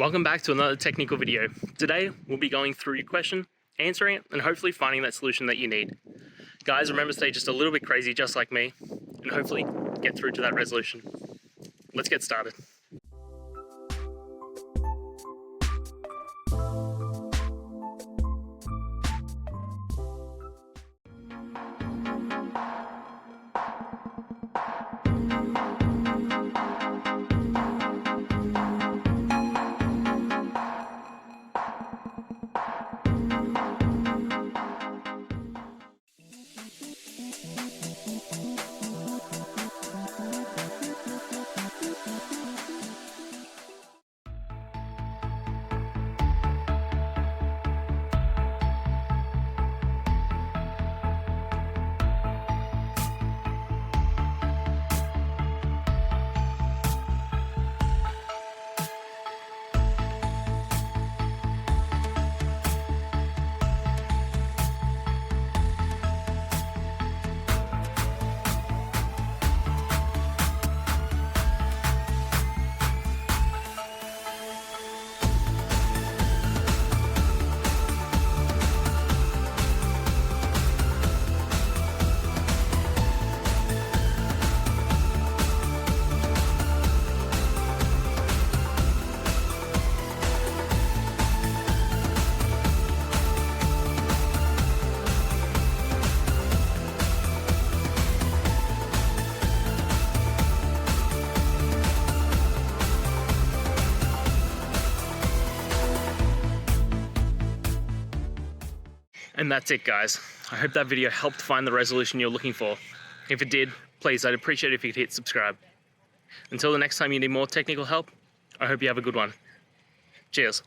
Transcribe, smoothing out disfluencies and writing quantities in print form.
Welcome back to another technical video. Today, we'll be going through your question, answering it, and hopefully finding that solution that you need. Guys, remember to stay just a little bit crazy, just like me, and hopefully get through to that resolution. Let's get started. And that's it, guys. I hope that video helped find the resolution you're looking for. If it did, please, I'd appreciate it if you could hit subscribe. Until the next time you need more technical help, I hope you have a good one. Cheers.